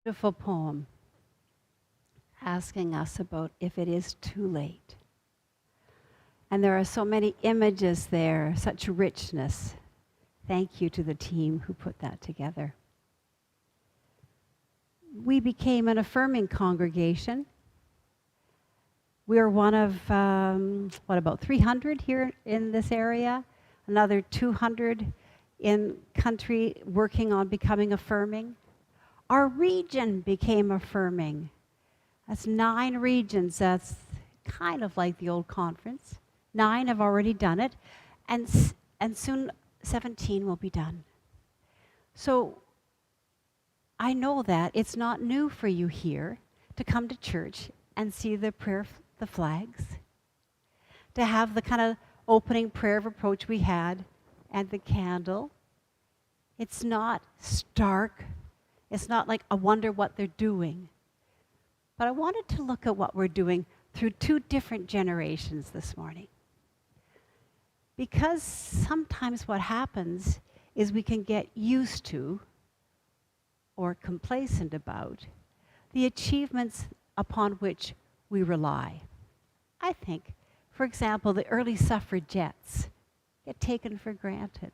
Beautiful poem asking us about if it is too late. And there are so many images there, such richness. Thank you to the team who put that together. We became an affirming congregation. We are one of, about 300 here in this area, another 200 in country working on becoming affirming. Our region became affirming. That's 9 regions. That's kind of like the old conference. 9 have already done it, and soon 17 will be done. So I know that it's not new for you here to come to church and see the flags, to have the kind of opening prayer of approach we had and the candle. It's not stark. It's not like I wonder what they're doing. But I wanted to look at what we're doing through 2 different generations this morning. Because sometimes what happens is we can get used to or complacent about the achievements upon which we rely. I think, for example, the early suffragettes get taken for granted.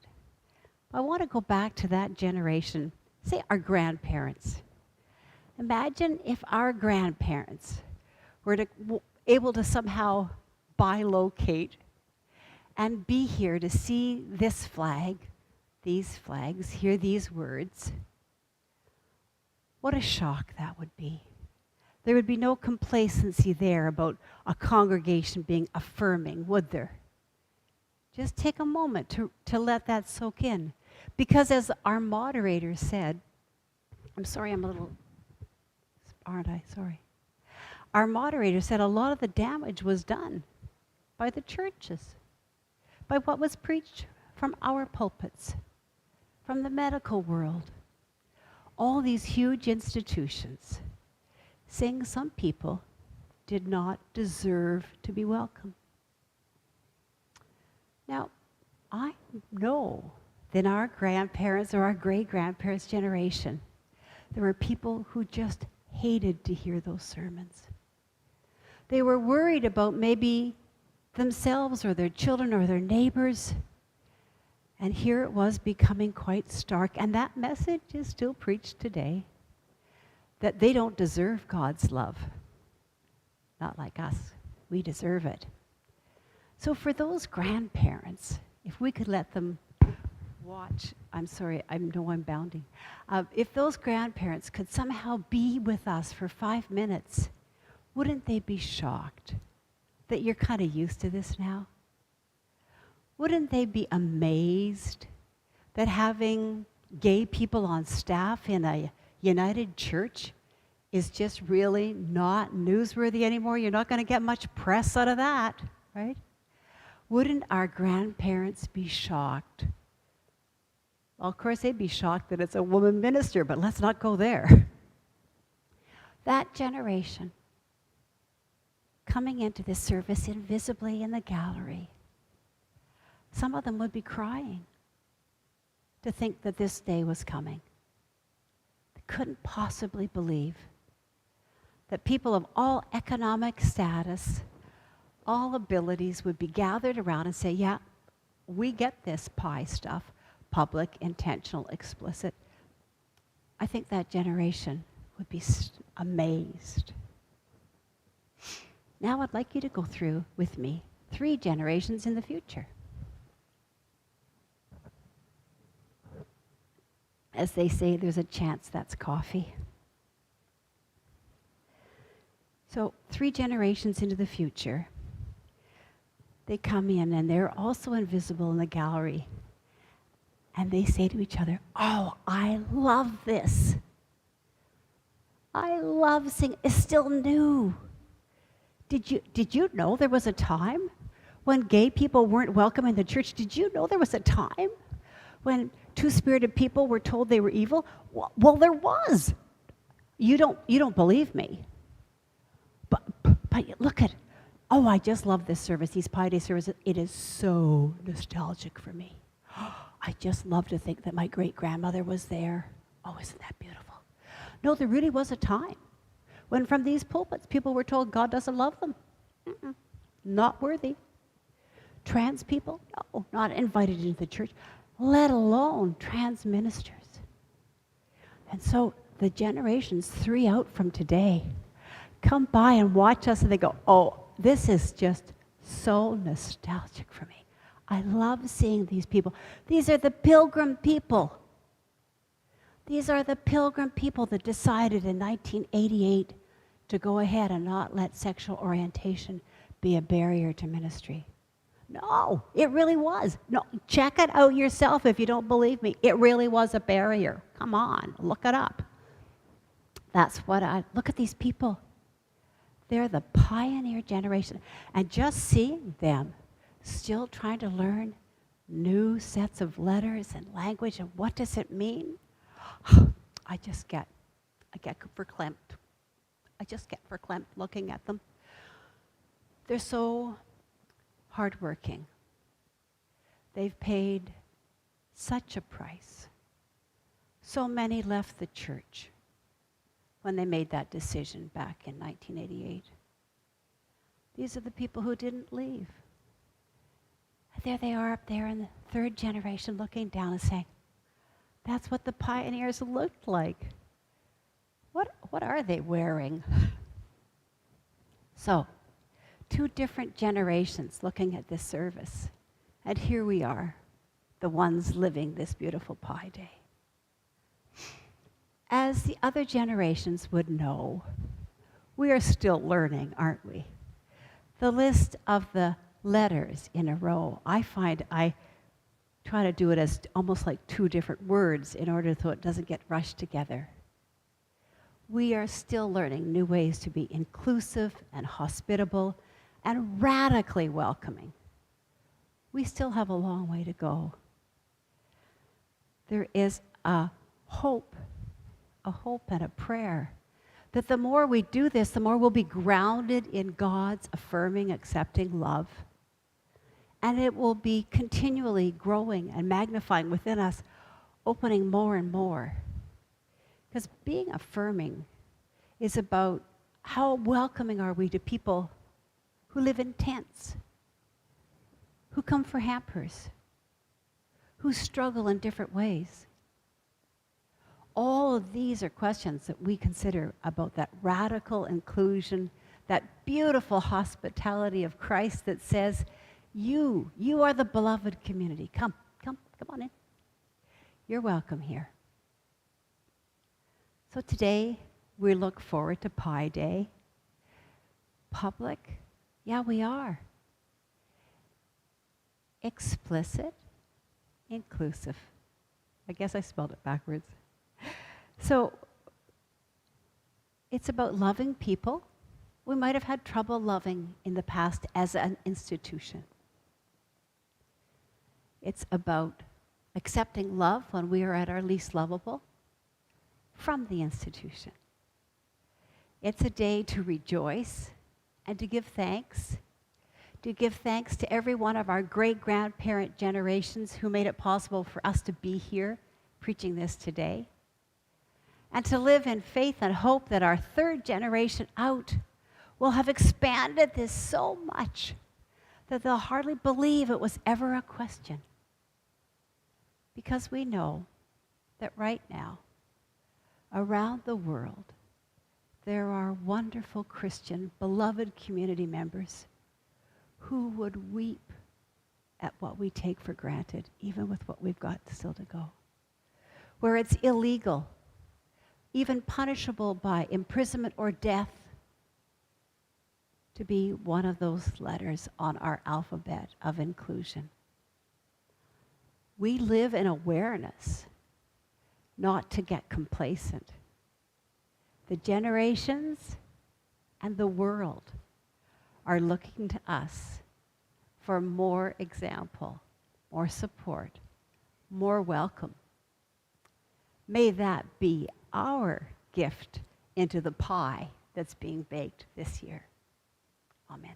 I want to go back to that generation, say our grandparents. Imagine if our grandparents were able to somehow bilocate and be here to see this flag, these flags, hear these words. What a shock that would be. There would be no complacency there about a congregation being affirming, would there? Just take a moment to let that soak in. Because as our moderator said, I'm sorry, I'm a little, aren't I? Sorry. Our moderator said a lot of the damage was done by the churches, by what was preached from our pulpits, from the medical world. All these huge institutions saying some people did not deserve to be welcome. Now, I know that our grandparents or our great-grandparents' generation, there were people who just hated to hear those sermons. They were worried about maybe themselves or their children or their neighbors. And here it was becoming quite stark. And that message is still preached today, that they don't deserve God's love. Not like us. We deserve it. So for those grandparents, if we could let them watch, I'm sorry, I know I'm bounding. If those grandparents could somehow be with us for 5 minutes, wouldn't they be shocked that you're kind of used to this now? Wouldn't they be amazed that having gay people on staff in a United Church is just really not newsworthy anymore? You're not going to get much press out of that, right? Wouldn't our grandparents be shocked? Well, of course, they'd be shocked that it's a woman minister, but let's not go there. That generation coming into this service invisibly in the gallery, some of them would be crying to think that this day was coming. They couldn't possibly believe that people of all economic status, all abilities would be gathered around and say, yeah, we get this pie stuff, public, intentional, explicit. I think that generation would be amazed. Now I'd like you to go through with me 3 generations in the future. As they say, there's a chance that's coffee. So 3 generations into the future, they come in and they're also invisible in the gallery. And they say to each other, oh, I love this. I love singing. It's still new. Did you know there was a time when gay people weren't welcome in the church? Did you know there was a time when two-spirited people were told they were evil? Well, there was. You don't believe me. But look at, oh, I just love this service, these Pi Day services. It is so nostalgic for me. I just love to think that my great-grandmother was there. Oh, isn't that beautiful? No, there really was a time when from these pulpits people were told God doesn't love them. Not worthy. Trans people, no, not invited into the church, let alone trans ministers. And so the generations 3 out from today come by and watch us and they go, oh, this is just so nostalgic for me. I love seeing these people. These are the pilgrim people. These are the pilgrim people that decided in 1988 to go ahead and not let sexual orientation be a barrier to ministry. No, it really was. No, check it out yourself if you don't believe me. It really was a barrier. Come on, look it up. That's what look at these people. They're the pioneer generation. And just seeing them still trying to learn new sets of letters and language and what does it mean? I get verklempt. I just get verklempt looking at them. They're so hardworking. They've paid such a price. So many left the church when they made that decision back in 1988. These are the people who didn't leave. And there they are up there in the 3rd generation looking down and saying, that's what the pioneers looked like. What are they wearing? So, 2 different generations looking at this service. And here we are, the ones living this beautiful Pi Day. As the other generations would know, we are still learning, aren't we? The list of the letters in a row, I find I try to do it as almost like 2 different words in order so it doesn't get rushed together. We are still learning new ways to be inclusive and hospitable and radically welcoming. We still have a long way to go. There is a hope and a prayer that the more we do this, the more we'll be grounded in God's affirming, accepting love. And it will be continually growing and magnifying within us, opening more and more. Because being affirming is about how welcoming are we to people who live in tents, who come for hampers, who struggle in different ways. All of these are questions that we consider about that radical inclusion, that beautiful hospitality of Christ that says, you are the beloved community. Come on in. You're welcome here. So today, we look forward to Pi Day. Public? Yeah, we are. Explicit, inclusive. I guess I spelled it backwards. So, it's about loving people we might have had trouble loving in the past as an institution. It's about accepting love when we are at our least lovable from the institution. It's a day to rejoice and to give thanks. To give thanks to every one of our great-grandparent generations who made it possible for us to be here preaching this today. And to live in faith and hope that our 3rd generation out will have expanded this so much that they'll hardly believe it was ever a question. Because we know that right now, around the world, there are wonderful Christian, beloved community members who would weep at what we take for granted, even with what we've got still to go. Where it's illegal, even punishable by imprisonment or death, to be one of those letters on our alphabet of inclusion. We live in awareness, not to get complacent. The generations and the world are looking to us for more example, more support, more welcome. May that be our gift into the pie that's being baked this year. Amen.